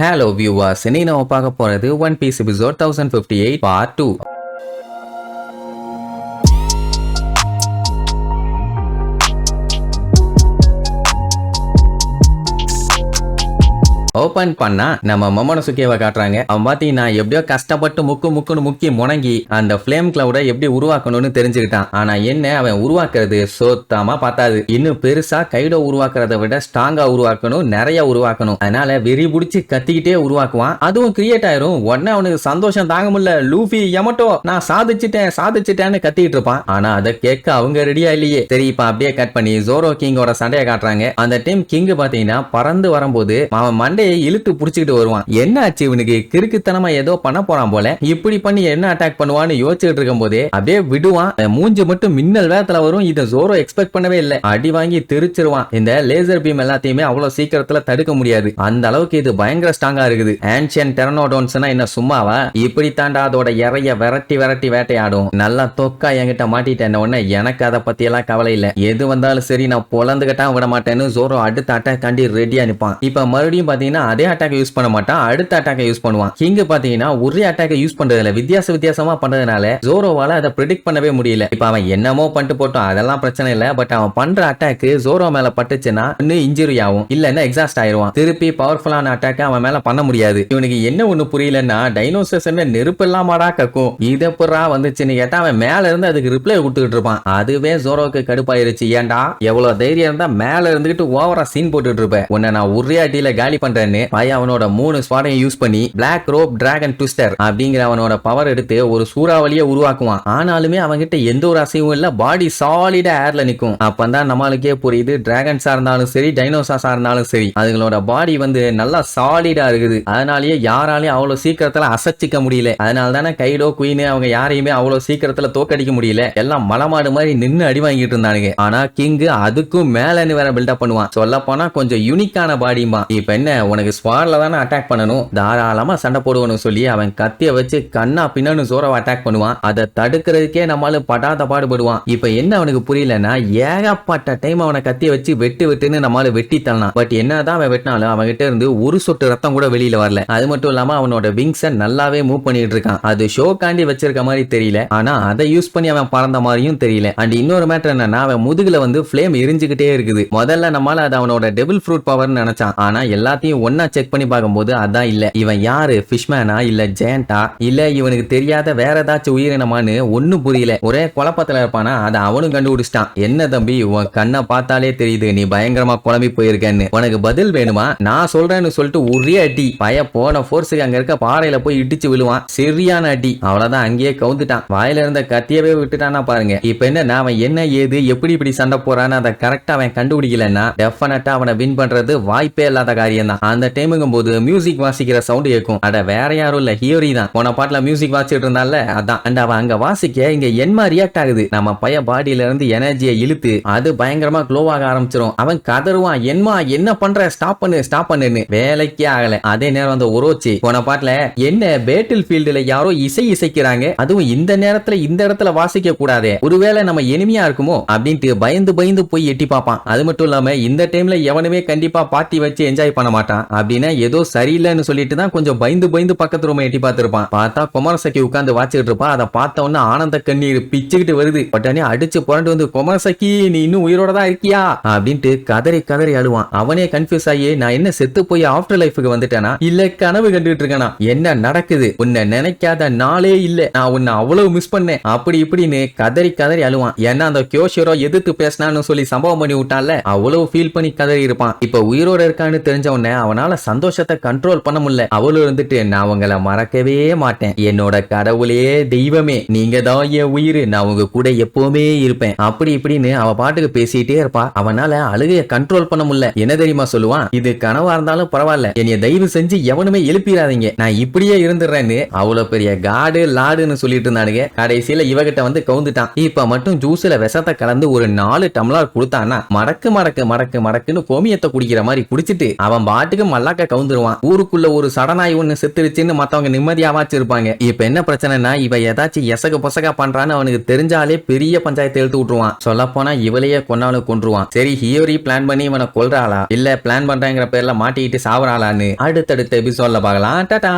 Hello viewers, இன்னைக்கு நம்ம பார்க்க போறது One Piece episode 1058 part 2. Open பண்ணா நம்ம மொமோனோசுகேவை காட்டுறாங்க. அவன் பாத்தீங்கன்னா எப்படியோ கஷ்டப்பட்டு முக்குன்னு முக்கி முணங்கி அந்த ஃபிளேம் கிளவுட எப்படி உருவாக்கணும்னு தெரிஞ்சுக்கிட்டான். ஆனா என்ன அவன் உருவாக்குறது சுத்தமா பார்த்தாது. இன்னும் பெருசா கைடோ உருவாக்குறத விட ஸ்ட்ராங்கா உருவாக்கணும், நிறைய உருவாக்கணும். அதனால வெறி பிடிச்சி கத்திக்கிட்டே உருவாக்குவான். அதுவும் கிரியேட் ஆயிரும். உடனே அவனுக்கு சந்தோஷம் தாங்க முடியல. லூஃபி யமட்டோ நான் சாதிச்சிட்டேன்னு கத்திட்டு இருப்பான். ஆனா அதை கேட்க அவங்க ரெடியா இல்லையே. சரி இப்ப அப்படியே கட் பண்ணி ஜோரோ கிங்கோட சண்டையை காட்டுறாங்க. அந்த டைம் கிங் பாத்தீங்கன்னா பறந்து வரும்போது அவன் மண்டே இழுத்து புடிச்சிட்டு வருவான். என்ன ஆச்சு இவனுக்கு கிறுக்குத்தனமா ஏதோ பண்ண போறான் போல. இப்படி பண்ணி என்ன அட்டாக் பண்ணுவான்னு யோசிச்சுட்டு இருக்கும் போதே அப்படியே விடுவான். மூஞ்சி மட்டும் மின்னல் வேகத்துல வரும். இத ஜோரோ எக்ஸ்பெக்ட் பண்ணவே இல்லை. அடி வாங்கி தெரிச்சிருவான். இந்த லேசர் பீம் எல்லாத்தையுமே அவ்வளவு சீக்கிரத்துல தடுக்க முடியாது. அந்த அளவுக்கு இது பயங்கர ஸ்ட்ராங்கா இருக்குது. ஆன்ஷியன் டெரனோடோன்ஸ்னா என்ன சும்மாவா? இப்படி தாண்டா அதோட இறைய விரட்டி வேட்டையாடும். நல்லா தொக்கா என்கிட்ட மாட்டிட்டேன் உடனே எனக்கு அதை பத்தி எல்லாம் கவலை இல்ல. எது வந்தாலும் சரி நான் பொழந்துகிட்டா விட மாட்டேன்னு ஜோரோ அடுத்த அட்டாக் காண்டி ரெடியா நிப்பான். இப்ப மறுபடியும் பாத்தீங்கன்னா அதே அட்டாக் யூஸ் பண்ண மாட்டான். அடுத்த அட்டாக் யூஸ் பண்ணுவான். கிங் பாத்தீங்கன்னா ஒரே அட்டாக் யூஸ் பண்றதுல வித்தியாசமா பண்றதுனால ஜோரோவால அதை பிரெடிக்ட் பண்ணவே முடியல. இப்ப அவன் என்னமோ பண்ணிட்டு போட்டோம், அதெல்லாம் பிரச்சனை இல்ல. பட் அவன் பண்ற அட்டாக் ஜோரோ மேல பட்டுச்சுன்னா இன்னும் இன்ஜுரி ஆகும், இல்லன்னா எக்ஸாஸ்ட் ஆயிருவான். திருப்பி பவர்ஃபுல்லான அட்டாக் அவன் மேல பண்ண முடியாது. இவனுக்கு என்ன ஒண்ணு புரியலன்னா டைனோசர்ஸ் நெருப்பு இல்லாமடா கக்கும், இது புறா வந்துச்சுன்னு கேட்டா அவன் மேல இருந்து அதுக்கு ரிப்ளை கொடுத்துட்டு இருப்பான். அதுவே ஜோரோக்கு கடுப்பாயிருச்சு. ஏன்டா எவ்வளவு தைரியம் இருந்தா மேல இருந்துகிட்டு ஓவரா சீன் போட்டுட்டு இருப்பேன், உன்னை நான் ஒரே அடியில காலி பண்றேன்னு அவனோட 3 ஸ்வாடையும் யூஸ் பண்ணி பிளாக் ரோப் டிராகன் ட்விஸ்டர் அப்படிங்கிற அவனோட பவர் எடுத்து ஒரு சூறாவளியை உருவாக்குவான். ஆனாலுமே அவன்கிட்ட எந்த ஒரு அசைவும் இல்ல. பாடி சாலிடா ஏர்ல நிக்கும். அப்பதான் நம்மளுக்கே புரியுது டிராகன்ஸா இருந்தாலும் சரி டைனோசார்ஸா இருந்தாலும் சரி அதுங்களோட பாடி நல்லா சாலிடா இருக்குது. அதனாலயே யாராலையும் அவ்வளவு சீக்கிரத்துல அசைச்சிக்க முடியல. அதனால தானே கைடோ குயின் அவங்க யாரையுமே அவ்வளவு சீக்கிரத்துல தோக்கடிக்க முடியல. எல்லாம் மலமாடு மாதிரி நின்னு அடி வாங்கிட்டு இருந்தானுங்க. ஆனா கிங் அதுக்கும் மேலன்னு வேற பில்டப் பண்ணுவான். சொல்ல போனா கொஞ்சம் யூனிக்கான பாடிமா. இப்ப என்ன உனக்கு ஸ்வாட்ல தானே அட்டாக் பண்ணணும், தாராளமா சண்டை போடுவனு சொல்லி அவன் கத்திய வச்சு கண்ணா பின்னு ஜோரோவை அட்டாக் பண்ணுவான். அதை தடுக்கிறதுக்கே நம்மளால படாத பாடுபடுவான். இப்ப என்ன அவனுக்கு புரியலன்னா ஏகப்பட்ட டைம் அவனை கத்திய வச்சு வெட்டுன்னு நம்மளால வெட்டி தரலாம். பட் என்னதான் அவன் வெட்டினாலும் அவன்கிட்ட இருந்து ஒரு சொட்டு ரத்தம் கூட வெளியில வரல. அது மட்டும் இல்லாம அவனோட விங்ஸை நல்லாவே மூவ் பண்ணிட்டு இருக்கான். அது ஷோ காண்டி வச்சிருக்க மாதிரி தெரியல, ஆனா அதை யூஸ் பண்ணி அவன் பறந்த மாதிரியும் தெரியல. அண்ட் இன்னொரு மேட்டர் என்னன்னா அவன் முதுகுல ஃபிளேம் எரிஞ்சுக்கிட்டே இருக்குது. முதல்ல நம்மளால அது அவனோட டெபிள் ஃப்ரூட் பவர்னு நினைச்சான். ஆனா எல்லாத்தையும் ஒன்னா செக் பண்ணி பார்க்கும்போது அதான் இல்ல. இவன் யாரு, ஃபிஷ்மேனா இல்ல ஜெயண்டா இல்ல இவனுக்கு தெரியாத வேற ஏதாச்சும் உயிரினமான்னு ஒன்னும் புரியல. ஒரே குழப்பத்துல இருப்பானா. அதை அவனும் கண்டுபிடிச்சிட்டான். என்ன தம்பி உன் கண்ணை பார்த்தாலே தெரியுது நீ பயங்கரமா குழம்பி போயிருக்கன்னு. உனக்கு பதில் வேணுமா? நான் சொல்றேன்னு சொல்லிட்டு ஒரே அடி பய போன போர்ஸுக்கு அங்க இருக்க பாறையில போய் இடிச்சு விழுவான். சரியான அடி. அவ்வளவுதான் அங்கேயே கவுந்துட்டான். வாயில இருந்த கத்தியவே விட்டுட்டானா பாருங்க. இப்ப என்ன அவன் என்ன ஏது எப்படி இப்படி சண்டை போறான்னு அதை கரெக்டா அவன் கண்டுபிடிக்கலன்னா டெஃபினட்டா அவனை வின் பண்றது வாய்ப்பே இல்லாத காரியம் தான். அந்த டைமுங்கும் போது மியூசிக் வாசிக்கிற சவுண்ட் கேட்கும். அட வேற யாரும் இல்ல, ஹியோரி தான். போன பாட்டுல மியூசிக் வாசிட்டு இருந்தால அதான். அண்ட் அவன் அங்க வாசிக்க இங்க என்மா ரியாக்ட் ஆகுது. நம்ம பைய பாடியில இருந்து எனர்ஜியை இழுத்து அது பயங்கரமா க்ளோவாக ஆரம்பிச்சிரும். அவன் கதறுவான், என்மா என்ன பண்ற, ஸ்டாப் பண்ணுன்னு. வேலைக்கே ஆகல. அதே நேரம் அந்த ஒரோச்சி போன பாட்டுல என்ன பேட்டில் ஃபீல்டுல யாரோ இசைக்கிறாங்க, அதுவும் இந்த நேரத்துல இந்த இடத்துல வாசிக்க கூடாதே, ஒருவேளை நம்ம எனிமியா இருக்குமோ அப்படின்ட்டு பயந்து போய் எட்டி பார்ப்பான். அது மட்டும் இல்லாம இந்த டைம்ல எவனுமே கண்டிப்பா பார்ட்டி வச்சு என்ஜாய் பண்ண மாட்டான். அப்படின்னா ஏதோ சரியில்லைன்னு சொல்லிட்டு தான் கொஞ்சம் பயந்து பக்கத்து ரூமை எட்டி பார்த்திருப்பான். பார்த்தா குமாரசக்கி உட்கார்ந்து வாச்சிட்டு இருப்பான். அதை பார்த்த உடனே ஆனந்த கண்ணீர் பிச்சுக்கிட்டு வருது. உடனே அடிச்சு புரண்டு வந்து குமாரசக்கி நீ இன்னும் உயிரோட தான் இருக்கியா அப்படின்ட்டு கதறி அழுவான். அவனே கன்ஃபியூஸ் ஆகி நான் என்ன செத்து போய் ஆஃப்டர் லைஃபுக்கு வந்துட்டேனா இல்ல கனவு கண்டுட்டு இருக்கேனா, என்ன நடக்குது, உன்னை நினைக்காத நாளே இல்ல, நான் உன்னை அவ்வளவு மிஸ் பண்ணேன் அப்படி இப்படின்னு கதறி அழுவான். ஏன்னா அந்த கியோஷிரோ எதிர்த்து பேசினான்னு சொல்லி சம்பவம் பண்ணி விட்டால அவ்வளவு ஃபீல் பண்ணி கதறி இருப்பான். இப்ப உயிரோட இருக்கான்னு தெரிஞ்ச உடனே அவனால சந்தோஷத்தை கண்ட்ரோல் பண்ண முடியல. அவளும் இருந்துட்டு நான் உங்களை மறக்கவே மாட்டேன், என்னோட கடவுளே தெய்வமே நீங்க தான் என் உயிர், நான் உங்க கூட எப்பவுமே இருப்பேன் அப்படி இப்படின்னு அவ பாட்டுக்கு பேசிட்டே இருப்பா. அவனால அழுகைய கண்ட்ரோல் பண்ண முடியல. என்ன தெரியுமா சொல்லுவான், இது கனவா இருந்தாலும் பரவாயில்ல, என்னைய தயவு செஞ்சு எவனுமே எழுப்பிடாதீங்க, நான் இப்படியே இருந்துடுறேன்னு அவ்வளவு பெரிய காடு லாடுன்னு சொல்லிட்டு இருந்தானுங்க. கடைசியில இவகிட்ட கவுந்துட்டான். இப்ப மட்டும் ஜூஸ்ல விஷத்தை கலந்து ஒரு 4 டம்ளர் கொடுத்தானா மடக்குன்னு கோமியத்தை குடிக்கிற மாதிரி குடிச்சிட்டு அவன் பாட்டுக்கு பாட்டுக்கு மல்லாக்க கவுந்துருவான். ஊருக்குள்ள ஒரு சடனாய் ஒண்ணு செத்துருச்சுன்னு மத்தவங்க நிம்மதியாவாச்சு இருப்பாங்க. இப்ப என்ன பிரச்சனைனா இவ ஏதாச்சும் எசக பொசகா பண்றான்னு அவனுக்கு தெரிஞ்சாலே பெரிய பஞ்சாயத்து எழுத்து விட்டுருவான். சொல்ல போனா இவளையே கொன்னாலும் கொன்றுவான். சரி ஹியோரி பிளான் பண்ணி இவனை கொல்றாளா இல்ல பிளான் பண்றாங்கிற பேர்ல மாட்டிக்கிட்டு சாவறாளான்னு அடுத்தடுத்த எபிசோட்ல பார்க்கலாம். டாடா.